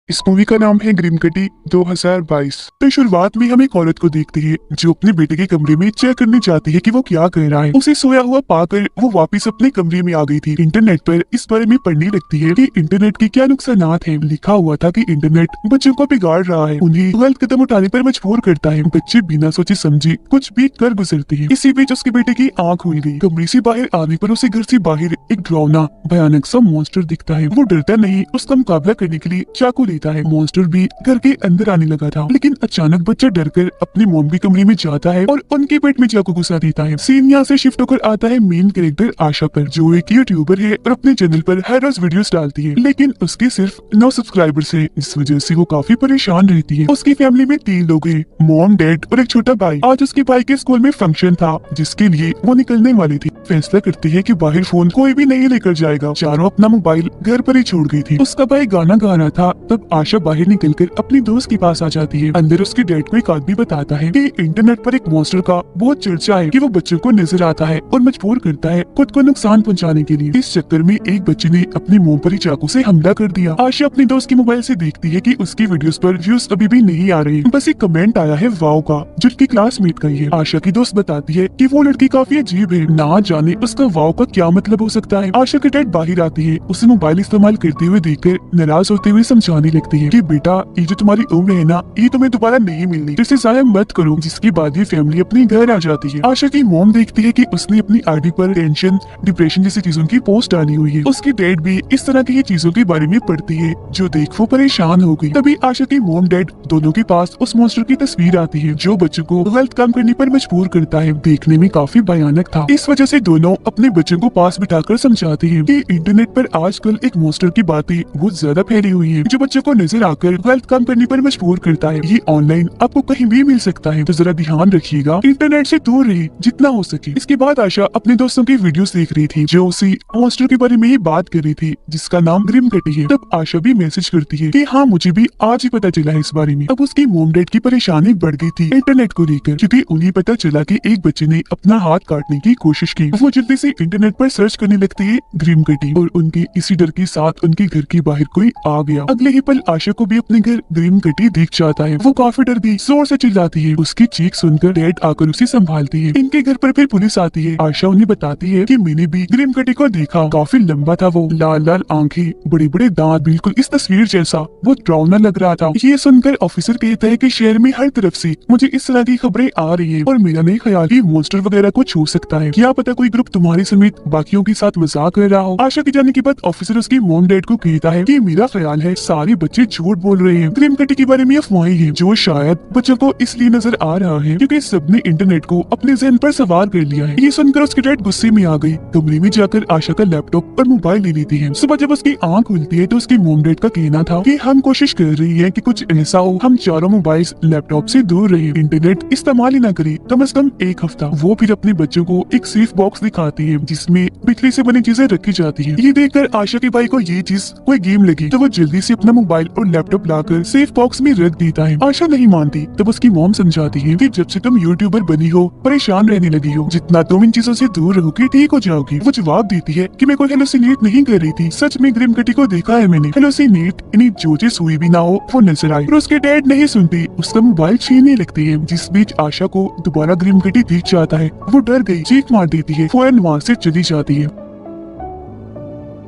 इस मूवी का नाम है ग्रीम कटी 2022। तो शुरुआत में हम एक औरत को देखते हैं जो अपने बेटे के कमरे में चेक करने जाती है कि वो क्या कर रहा है। उसे सोया हुआ पाकर वो वापस अपने कमरे में आ गई थी। इंटरनेट पर इस बारे में पढ़ने लगती है कि इंटरनेट के क्या नुकसानात हैं। लिखा हुआ था कि इंटरनेट बच्चों को बिगाड़ रहा है, उन्हें गलत कदम उठाने पर मजबूर करता है। बच्चे बिना सोचे समझे कुछ भी कर गुजरते हैं। इसी बीच उसके बेटे की आंख खुल गई। कमरे से बाहर आने पर उसे घर से बाहर एक डरावना भयानक सा मॉन्स्टर दिखता है। वो डरता नहीं, उसका मुकाबला करने के लिए चाकू लेता है। मॉन्स्टर भी घर के अंदर आने लगा था, लेकिन अचानक बच्चा डरकर अपनी मॉम के कमरे में जाता है और उनके पेट में चाकू घुसा देता है। सीन यहाँ से शिफ्ट होकर आता है मेन कैरेक्टर आशा पर, जो एक यूट्यूबर है और अपने चैनल पर हर रोज वीडियोस डालती है, लेकिन उसके सिर्फ 9 सब्सक्राइबर्स हैं। इस वजह से वो काफी परेशान रहती है। उसकी फैमिली में 3 लोग हैं, मॉम, डैड और एक छोटा भाई। आज उसके भाई के स्कूल में फंक्शन था जिसके लिए वो निकलने वाली थी। फैसला करती है कि बाहर फोन कोई भी नहीं लेकर जाएगा। चारों अपना मोबाइल घर पर ही छोड़ गई थी। उसका भाई गाना गा रहा था, तब आशा बाहर निकलकर अपनी दोस्त के पास आ जाती है। अंदर उसके डैड को एक आदमी बताता है कि इंटरनेट पर एक मॉन्स्टर का बहुत चर्चा है कि वो बच्चों को नजर आता है और मजबूर करता है खुद को नुकसान पहुंचाने के लिए। इस चक्कर में एक बच्चे ने अपनी मुंह पर ही चाकू से हमला कर दिया। आशा अपनी दोस्त के मोबाइल से देखती है कि उसकी वीडियोस पर व्यूज अभी भी नहीं आ रहे। बस एक कमेंट आया है वाव का, जो उसकी क्लासमेट का ही है। आशा की दोस्त बताती है कि वो लड़की काफी अजीब है, ना जाने उसका वाव का क्या मतलब हो सकता है। आशा के डैड बाहर आती है, उसे मोबाइल इस्तेमाल करते हुए देखकर नाराज होते हुए समझाने लगती है कि बेटा, ये जो तुम्हारी उम्र है ना, ये तुम्हें दोबारा नहीं मिलनी, इसे जाया मत करो। जिसके बाद ये फैमिली अपने घर आ जाती है। आशा की मॉम देखती है कि उसने अपनी आईडी पर टेंशन, डिप्रेशन जैसी चीजों की पोस्ट डाली हुई है। उसकी डैड भी इस तरह की ये चीजों के बारे में पढ़ती है, जो देख वो परेशान हो गई। तभी आशा की मॉम डैड दोनों के पास उस मॉन्स्टर की तस्वीर आती है, जो बच्चों को गलत काम करने पर मजबूर करता है। देखने में काफी भयानक था। इस वजह से दोनों अपने बच्चों को पास बिठाकर समझाते हैं कि इंटरनेट पर आजकल एक मॉन्स्टर की बातें बहुत ज्यादा फैली हुई है, जो बच्चों को नजर आकर गलत काम करने पर मजबूर करता है। ये ऑनलाइन आपको कहीं भी मिल सकता है, तो जरा ध्यान रखिएगा, इंटरनेट से दूर रहिए जितना हो सके। इसके बाद आशा अपने दोस्तों की वीडियोस देख रही थी, जो उसी मॉन्स्टर के बारे में ही बात कर रही थी, जिसका नाम ग्रिम कटी है। तब आशा भी मैसेज करती है कि हाँ, मुझे भी आज ही पता चला है इस बारे में। अब उसकी मॉम डैड की परेशानी बढ़ गई थी इंटरनेट को लेकर, क्योंकि उन्हें पता चला कि एक बच्चे ने अपना हाथ काटने की कोशिश की। वो जल्दी से इंटरनेट पर सर्च करने लगती है ग्रिम कटी, और उनके इसी डर के साथ उनके घर के बाहर कोई आ गया। अगले ही पल आशा को भी अपने घर ग्रिम कटी दिख जाता है। वो काफी डर गई, जोर से चिल्लाती है। उसकी चीख सुनकर डैड आकर उसे संभालती है। इनके घर पर फिर पुलिस आती है। आशा उन्हें बताती है कि मैंने भी ग्रिम कटी को देखा, काफी लंबा था वो, लाल लाल आंखें, बड़े बड़े दांत, बिल्कुल इस तस्वीर जैसा। वो डरावना लग रहा था। ये सुनकर ऑफिसर कहता है कि शहर में हर तरफ से मुझे इस तरह की खबरें आ रही है, और मेरा नहीं ख्याल कि मॉन्स्टर वगैरह को छू सकता है। क्या पता कोई ग्रुप तुम्हारे समेत बाकियों के साथ मजाक कर रहा हो। आशा के जाने के बाद ऑफिसर उसकी मॉम डैड को कहता है कि मेरा ख्याल है सारे बच्चे झूठ बोल रहे हैं, ग्रिम कटी के बारे में अफवाहें हैं, जो शायद बच्चों को इसलिए नजर आ रहा है क्योंकि सबने इंटरनेट को अपने जहन पर सवार कर लिया है। ये सुनकर उसके डैड गुस्से में आ गई। कमरे में जाकर आशा का लैपटॉप और मोबाइल ले लेती है। सुबह जब उसकी आंख खुलती है तो उसकी मॉम डैड का कहना था कि हम कोशिश कर रही है कि कुछ ऐसा हो, हम चारों मोबाइल लैपटॉप से दूर रहे, इंटरनेट इस्तेमाल ही न करें कम से कम एक हफ्ता। वो फिर अपने बच्चों को एक सेफ बॉक्स दिखाती है, जिसमें बिजली से बनी चीजें रखी जाती है। ये देखकर आशा के भाई को ये चीज कोई गेम लगी, तो वो जल्दी से अपना मोबाइल और लैपटॉप लाकर सेफ बॉक्स में रख देता है। आशा नहीं मानती, तब उसकी मॉम समझाती है कि जब से तुम यूट्यूबर बनी हो, परेशान रहने लगी हो, जितना तुम इन चीजों से दूर रहोगी ठीक हो जाओगी। वो जवाब देती है कि मैं कोई हेलोसिनेट नहीं कर रही थी, सच में ग्रिम कटी को देखा है मैंने। हेलोसिनेट इन्हीं जो चीज हुई भी ना हो वो नजर आई। और उसके डैड नहीं सुनती, उसका मोबाइल छीनने लगती है। जिस बीच आशा को दोबारा ग्रिम कटी दिख जाता है। वो डर गई, चीख मार देती है, फौरन वहाँ से चली जाती है।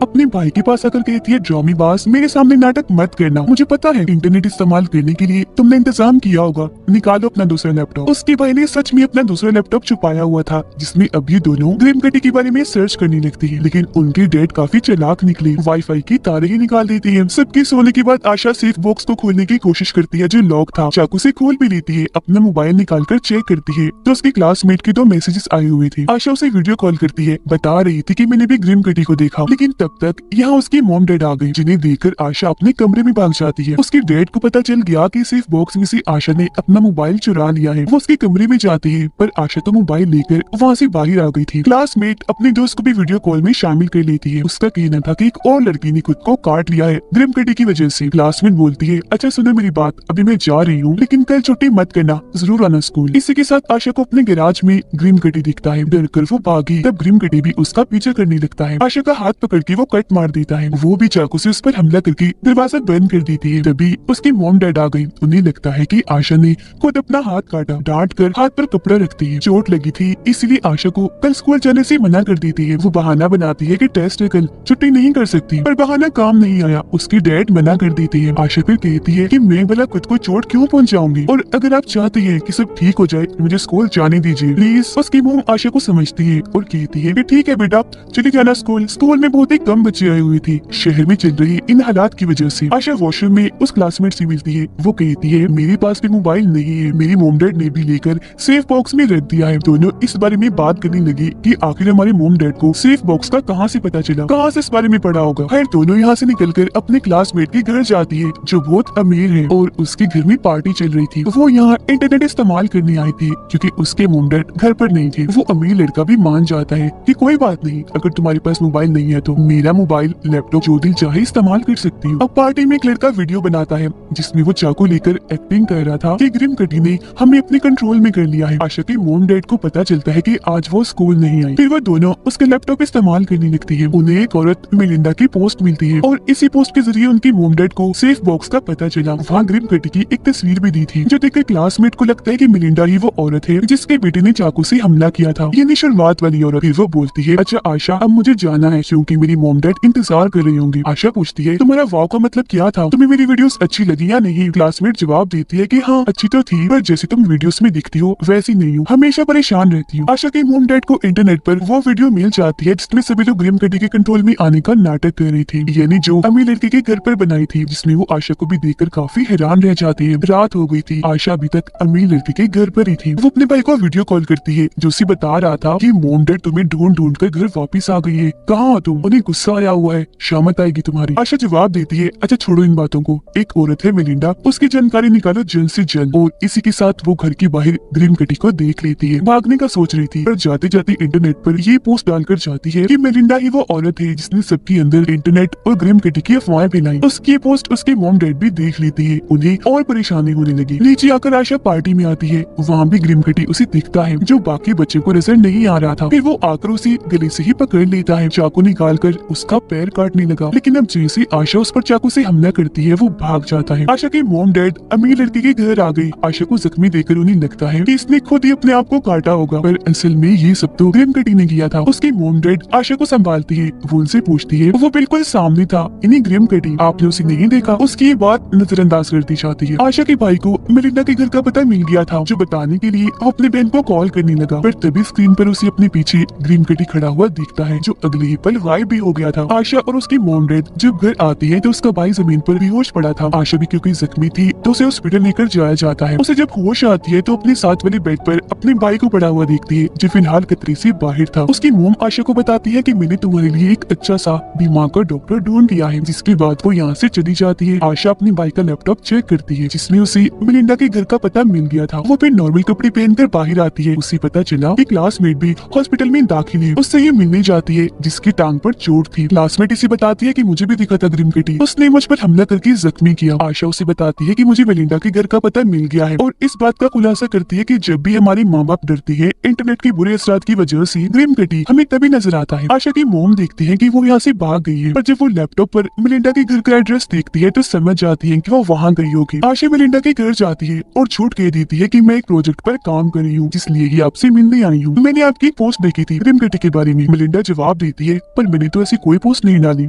अपने भाई के पास आकर कहती है, ड्रामेबाज, मेरे सामने नाटक मत करना, मुझे पता है इंटरनेट इस्तेमाल करने के लिए तुमने इंतजाम किया होगा, निकालो अपना दूसरा लैपटॉप। उसके भाई ने सच में अपना दूसरा लैपटॉप छुपाया हुआ था, जिसमें अब ये दोनों ग्रिम कटी के बारे में सर्च करने लगती है। लेकिन उनके डैड काफी चालाक निकले, वाईफाई की तारे ही निकाल देती है। सबके सोने के बाद आशा सेफ बॉक्स को खोलने की कोशिश करती है, जो लॉक था, चाकू से खोल भी लेती है। अपना मोबाइल निकाल कर चेक करती है तो उसकी क्लासमेट के 2 मैसेजेस आए हुए थे। आशा उसे वीडियो कॉल करती है, बता रही थी कि मैंने भी ग्रिम कटी को देखा। लेकिन तब तक यहाँ उसकी मॉम डैड आ गई, जिन्हें देखकर आशा अपने कमरे में भाग जाती है। उसके डैड को पता चल गया कि सेफ बॉक्स में से आशा ने अपना मोबाइल चुरा लिया है। वो उसके कमरे में जाती है, पर आशा तो मोबाइल लेकर वहाँ से बाहर आ गई थी। क्लासमेट अपने दोस्त को भी वीडियो कॉल में शामिल कर लेती है। उसका कहना था कि एक और लड़की ने खुद को काट लिया है ग्रिम कटी की वजह से। क्लासमेट बोलती है, अच्छा सुनो मेरी बात, अभी मैं जा रही हूँ, लेकिन कल छुट्टी मत करना, जरूर आना स्कूल। इसी के साथ आशा को अपने गैराज में ग्रिम कटी दिखता है। डर कर वो भागी, तब ग्रिम कटी भी उसका पीछा करने लगता है। आशा का हाथ पकड़ के वो कट मार देता है। वो भी चाकू से उस पर हमला करके दरवाजा बंद कर देती है। तभी उसकी मॉम डैड आ गई। उन्हें लगता है कि आशा ने खुद अपना हाथ काटा। डांट कर हाथ पर कपड़ा रखती है। चोट लगी थी इसलिए आशा को कल स्कूल जाने से मना कर देती है। वो बहाना बनाती है कि टेस्ट है कल, छुट्टी नहीं कर सकती, पर बहाना काम नहीं आया। उसकी डैड मना कर देती है। आशा फिर कहती है कि मैं भला खुद को चोट क्यों पहुंचाऊंगी, और अगर आप चाहते हैं कि सब ठीक हो जाए मुझे स्कूल जाने दीजिए प्लीज। उसकी मॉम आशा को समझती है और कहती है कि ठीक है बेटा चली जाना स्कूल। स्कूल में बहुत ही कम बच्चे आए हुए थे शहर में चल रही इन हालात की वजह से। आशा वॉशरूम में उस क्लासमेट से मिलती है। वो कहती है मेरे पास भी मोबाइल नहीं है, मेरी मॉम डैड ने भी लेकर सेफ बॉक्स में रख दिया है। दोनों इस बारे में बात करने लगी कि आखिर हमारे मॉम डैड को सेफ बॉक्स का कहाँ से पता चला, कहाँ से इस बारे में पढ़ा होगा। खैर दोनों यहाँ से निकलकर अपने क्लासमेट के घर जाती है जो बहुत अमीर है और उसके घर में पार्टी चल रही थी। वो यहाँ इंटरनेट इस्तेमाल करने आई थी क्योंकि उसके मॉम डैड घर पर नहीं थे। वो अमीर लड़का भी मान जाता है कि कोई बात नहीं, अगर तुम्हारे पास मोबाइल नहीं है तो मेरा मोबाइल लैपटॉप जो दिल चाहे इस्तेमाल कर सकती हूँ। अब पार्टी में एक लड़का वीडियो बनाता है जिसमें वो चाकू लेकर एक्टिंग कर रहा था कि ग्रिम कटी ने हमें अपने कंट्रोल में कर लिया है। आशा के मॉम डैड को पता चलता है कि आज वो स्कूल नहीं आई। फिर वो दोनों उसके लैपटॉप इस्तेमाल करने लगती है। उन्हें एक औरत मेलिंडा की पोस्ट मिलती है और इसी पोस्ट के जरिए उनकी मॉम डैड को सेफ बॉक्स का पता चला। वहाँ ग्रिम कटी की एक तस्वीर भी दी थी जो देखकर क्लासमेट को लगता है कि मेलिंडा ही वो औरत है जिसके बेटे ने चाकू से हमला किया था। ये नहीं शुरुआत वाली औरत। फिर वो बोलती है अच्छा आशा अब मुझे जाना है क्योंकि मेरी मॉम डैड इंतजार कर रही होंगी। आशा पूछती है तुम्हारा वाव का मतलब क्या था, तुम्हें मेरी वीडियोस अच्छी लगी या नहीं। क्लासमेट जवाब देती है कि हाँ अच्छी तो थी पर जैसे तुम वीडियोस में दिखती हो वैसी नहीं हूँ, हमेशा परेशान रहती हूँ। आशा के मॉम डैड को इंटरनेट पर वो वीडियो मिल जाती है जिसमें सभी लोग ग्रिम कटी के कंट्रोल में आने का नाटक कर रही थी, यानी जो अमीर लड़के के घर पर बनाई थी, जिसमें वो आशा को भी देखकर काफी हैरान रह जाती है। रात हो गई थी, आशा अभी तक अमीर लड़के के घर पर ही थी। वो अपने भाई को वीडियो कॉल करती है जो उसे बता रहा था कि मॉम डैड तुम्हें ढूंढ ढूंढ कर घर वापिस आ गई है, कहाँ हो तुम, उन्हें गुस्सा आया हुआ है, शामत आएगी तुम्हारी। आशा जवाब देती है अच्छा छोड़ो इन बातों को, एक औरत है मेलिंडा, उसकी जानकारी निकालो जल्द से जल्द। और इसी के साथ वो घर के बाहर ग्रिम कटी को देख लेती है। भागने का सोच रही थी पर जाते जाते इंटरनेट पर ये पोस्ट डालकर जाती है कि मेलिंडा ही वो औरत है जिसने सबके अंदर इंटरनेट और ग्रिम कटी की अफवाहें फैलाई। उसकी पोस्ट उसके मॉम डैड भी देख लेती है। उन्हें और परेशानी होने लगी। नीचे आकर आशा पार्टी में आती है। वहाँ भी ग्रिम कटी उसे दिखता है जो बाकी बच्चों को नजर नहीं आ रहा था। फिर वो आकर उसे गले से ही पकड़ लेता है, चाकू निकाल कर उसका पैर काटने लगा। लेकिन अब जैसे आशा उस पर चाकू से हमला करती है वो भाग जाता है। आशा के मॉम डैड अमीर लड़के के घर आ गई। आशा को जख्मी देखकर उन्हें लगता है कि इसने खुद ही अपने आप को काटा होगा, पर असल में ये सब तो ग्रिम कटी ने किया था। उसकी मॉम डैड आशा को संभालती है। वो उनसे पूछती है वो बिल्कुल सामने था, इन्हीं ग्रिम कटी, आपने उसे नहीं देखा। उसकी ये बात नजरअंदाज करती जाती है। आशा के भाई को मेलिंडा के घर का पता मिल गया था जो बताने के लिए वो अपने बहन को कॉल करने लगा, पर तभी स्क्रीन पर उसे अपने पीछे ग्रिम कटी खड़ा हुआ दिखता है जो अगले ही पल गायब भी हो गया था। आशा और उसकी मॉम डैड जब घर आती है तो उसका भाई जमीन पर बेहोश पड़ा था। आशा भी क्योंकि जख्मी थी तो उसे हॉस्पिटल लेकर जाया जाता है। उसे जब होश आती है तो अपने साथ वाले बेड पर अपने भाई को पड़ा हुआ देखती है जो फिलहाल खतरे से बाहर था। उसकी मॉम आशा को बताती है कि मैंने तुम्हारे लिए एक अच्छा सा बीमार का डॉक्टर ढूंढ दिया है, जिसके बाद वो यहाँ से चली जाती है। आशा अपने भाई का लैपटॉप चेक करती है जिसमें उसे मेलिंडा के घर का पता मिल गया था। वो फिर नॉर्मल कपड़े पहनकर बाहर आती है। उसे पता चला कि क्लासमेट भी हॉस्पिटल में दाखिल है। उससे ये मिलने जाती है जिसकी टांग पर चोट थी। क्लासमेट इसे बताती है कि मुझे भी दिखा था ग्रिम कटी, उसने मुझ पर हमला करके जख्मी किया। आशा उसे बताती है कि मुझे मेलिंडा के घर का पता मिल गया है और इस बात का खुलासा करती है कि जब भी हमारे माँ बाप डरते हैं इंटरनेट के बुरे असरात की वजह से ग्रिम कटी हमें तभी नजर आता है। आशा की मोम देखती है कि वो यहाँ से भाग गई है, पर जब वो लैपटॉप पर मेलिंडा के घर का एड्रेस देखती है तो समझ जाती है कि वो वहाँ गई होगी। आशा मेलिंडा के घर जाती है और झूठ कह देती है कि मैं एक प्रोजेक्ट पर काम कर रही हूँ जिसलिए ही आपसे मिलने आई हूँ। मैंने आपकी पोस्ट देखी थी ग्रिम कटी के बारे में। मेलिंडा जवाब देती है पर मैंने तो ऐसी कोई पोस्ट नहीं डाली।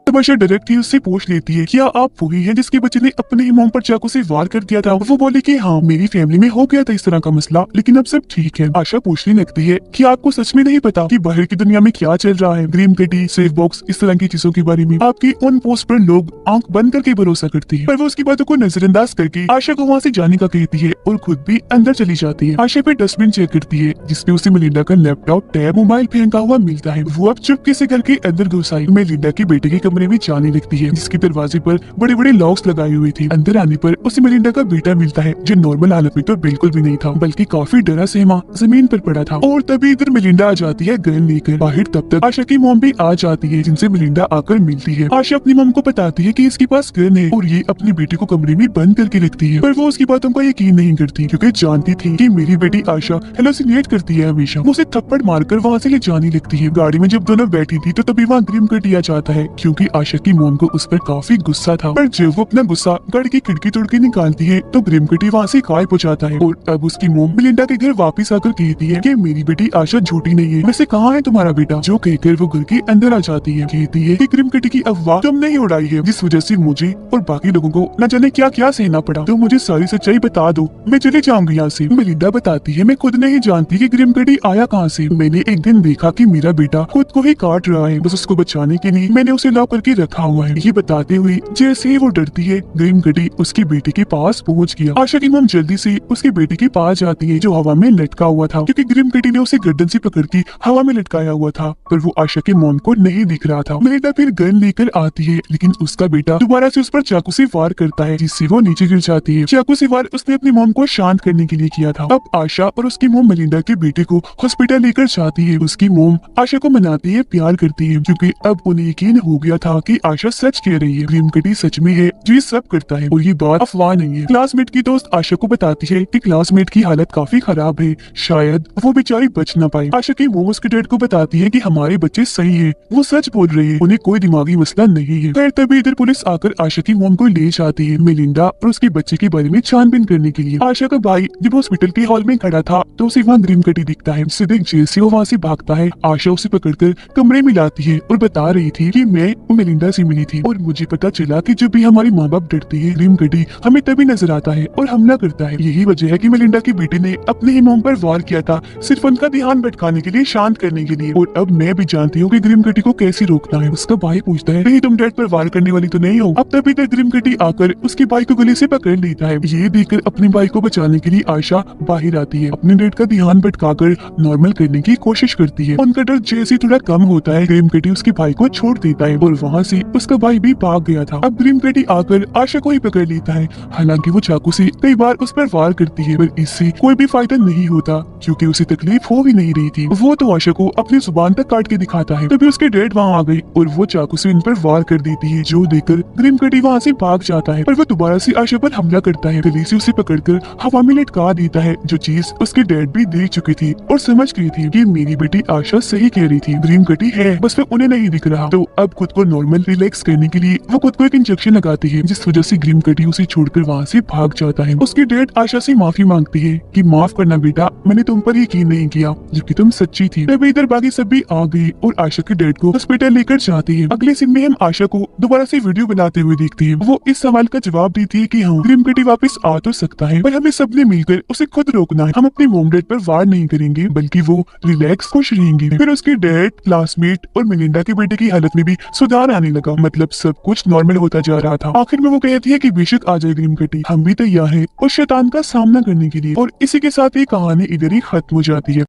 तब आशा डायरेक्ट ही उससे पूछ लेती है क्या आप वही हैं जिसके बच्चे ने अपने ही मॉम पर चाकू से वार कर दिया था। वो बोले कि हाँ मेरी फैमिली में हो गया था इस तरह का मसला, लेकिन अब सब ठीक है। आशा पूछने लगती है कि आपको सच में नहीं पता कि बाहर की दुनिया में क्या चल रहा है, ग्रिम कटी, सेफ बॉक्स, इस तरह की चीजों के बारे में। आपकी उन पोस्ट पर लोग आंख बंद करके भरोसा करते हैं, पर वो उसकी बातों को नजरअंदाज करके आशा को वहाँ से जाने का कहती है और खुद भी अंदर चली जाती है। आशा फिर डस्टबिन चेक करती है जिसमें उसे मेलिंडा का लैपटॉप, टैब, मोबाइल फेंका हुआ मिलता है। वो अब चुपके से घर के अंदर घुस आई। मेलिंडा के बेटे के कमरे में जाने लगती है, जिसके दरवाजे पर बड़े बड़े लॉक्स लगाए हुए थे। अंदर आने पर उसे मेलिंडा का बेटा मिलता है, जो नॉर्मल हालत में तो बिल्कुल भी नहीं था, बल्कि काफी डरा सहमा जमीन पर पड़ा था। और तभी इधर मेलिंडा आ जाती है गन लेकर बाहर। तब तक आशा की मॉम भी आ जाती है, जिनसे मेलिंडा आकर मिलती है। आशा अपनी मॉम को बताती है कि इसके पास गन है और ये अपनी बेटी को कमरे में बंद करके रखती है, पर वो उसकी बातों का यकीन नहीं करती, क्योंकि जानती थी कि मेरी बेटी आशा हेलोसिनेट करती है हमेशा। वो उसे थप्पड़ मारकर वहाँ से ले जाने लगती है। गाड़ी में जब दोनों बैठी थी तो तभी वहाँ ग्रिम कट आ जाता है, क्योंकि आशा की मॉम को उस पर काफी गुस्सा था। पर जब वो अपना गुस्सा गाड़ी की खिड़की तोड़ के निकालती है तो ग्रिम कटी वहाँ से गायब हो जाता है। और अब उसकी मॉम मेलिंडा के घर वापस आकर कहती है कि मेरी बेटी आशा झूठी नहीं है, वैसे कहाँ है तुम्हारा बेटा? जो कहकर वो घर के अंदर आ जाती है। कहती है कि ग्रिम कटी की अफवाह तुमने ही उड़ाई है, जिस वजह से मुझे और बाकी लोगों को न जाने क्या क्या सहना पड़ा। तो मुझे सारी सच्चाई बता दो, मैं चले जाऊंगी यहाँ से। मेलिंडा बताती है मैं खुद नहीं जानती कि ग्रिम कटी आया कहाँ से। मैंने एक दिन देखा कि मेरा बेटा खुद को ही काट रहा है, बस उसको बचाने के लिए मैंने उसे लॉक करके रखा हुआ है। ये बताते हुए जैसे ही वो डरती है, ग्रिम कटी उसकी बेटी के पास पहुंच गया। आशा की मॉम जल्दी से उसकी बेटी के पास जाती है, जो हवा में लटका हुआ था, क्योंकि ग्रिम कटी ने उसे गर्दन से पकड़ के हवा में लटकाया हुआ था, पर वो आशा की मॉम को नहीं दिख रहा था। मेलिंडा फिर गन लेकर आती है, लेकिन उसका बेटा दोबारा से उस पर चाकू से वार करता है, जिससे वो नीचे गिर जाती है। चाकू से वार उसने अपनी मॉम को शांत करने के लिए किया था। अब आशा और उसकी मॉम मेलिंडा के बेटे को हॉस्पिटल लेकर जाती है। उसकी मॉम आशा को मनाती है, प्यार करती है, क्योंकि अब उन्हें यकीन हो गया था कि आशा सच कह रही है, ग्रिम कटी सच में है जो ये सब करता है और ये बात अफवाह नहीं है। क्लासमेट की दोस्त आशा को बताती है कि क्लासमेट की हालत काफी खराब है, शायद वो बेचारी बच न पाए। आशा की मॉम उसके डैड को बताती है कि हमारे बच्चे सही है, वो सच बोल रहे हैं, उन्हें कोई दिमागी मसला नहीं है। खैर तभी इधर पुलिस आकर आशा की मॉम को ले जाती है, मेलिंडा और उसके बच्चे के बारे में छानबीन करने के लिए। आशा का भाई जब हॉस्पिटल के हॉल में खड़ा था तो उसे वहाँ ग्रिम कटी दिखता है। उसे देख जैसे वो वहाँ से भागता है, आशा उसे पकड़कर कमरे में लाती है और बता रही थी कि मैं मेलिंडा से मिली थी और मुझे पता चला कि जब भी हमारी माँ बाप डरते हैं, ग्रिम कटी हमें तभी नजर आता है और हमला करता है। यही वजह है कि मेलिंडा की बेटी ने अपने ही मॉम पर वार किया था, सिर्फ उनका ध्यान भटकाने के लिए, शांत करने के लिए। और अब मैं भी जानती हूँ कि ग्रिम कटी को कैसे रोकना है। उसका भाई पूछता है कहीं तुम डैड पर वार करने वाली तो नहीं हो? अब तभी तक ग्रिम कटी आकर उसके भाई को गले से पकड़ लेता है। ये देखकर अपने भाई को बचाने के लिए आशा बाहर आती है, अपने डैड का ध्यान भटकाकर नॉर्मल करने की कोशिश करती है। उनका डर जैसे थोड़ा कम होता है, ग्रिम कटी उसके भाई को छोड़ देता है और वहाँ से उसका भाई भी भाग गया था। अब ग्रिम कटी आकर आशा को ही पकड़ लेता है। हालांकि वो चाकू से कई बार उस पर वार करती है, पर इससे कोई भी फायदा नहीं होता, क्योंकि उसे तकलीफ हो भी नहीं रही थी। वो तो आशा को अपनी जुबान तक काट के दिखाता है। तभी उसके डैड वहाँ आ गई और वो चाकू से इन पर वार कर देती है, जो देखकर ग्रिम कटी वहाँ से भाग जाता है। पर वो दोबारा से आशा पर हमला करता है, गले से उसे पकड़कर हवा में लटका देता है, जो चीज उसके डैड भी देख चुकी थी और समझ गई थी कि मेरी बेटी आशा सही कह रही थी, ग्रिम कटी है, बस वो उन्हें नहीं दिख रहा। तो अब खुद को नॉर्मल रिलैक्स करने के लिए वो खुद को एक इंजेक्शन लगाती है, जिस वजह से ग्रिम कटी उसे छोड़कर वहाँ से भाग जाता है। उसके डैड आशा से माफी मांगती है कि माफ करना बेटा, मैंने तुम पर यकीन नहीं किया, जबकि तुम सच्ची थी। तभी इधर बाकी सब भी आ गई और आशा के डैड को हॉस्पिटल लेकर जाती है। अगले सीन में हम आशा को दोबारा से वीडियो बनाते हुए देखते हैं। वो इस सवाल का जवाब देती है कि हाँ, ग्रिम कटी वापस आ तो सकता है, पर हमें सबने मिलकर उसे खुद रोकना है। हम अपने मॉम डैड पर वार नहीं करेंगे, बल्कि वो रिलैक्स खुश रहेंगे। फिर उसके डैड, क्लासमेट और मेलिंडा के बेटे की हालत में भी सुधार आने लगा, मतलब सब कुछ नॉर्मल होता जा रहा था। आखिर में वो कहती है कि बेशक आ जाए ग्रिम कटी, हम भी तैयार हैं उस शैतान का सामना करने के लिए। और इसी के साथ ये कहानी इधर ही खत्म हो जाती है।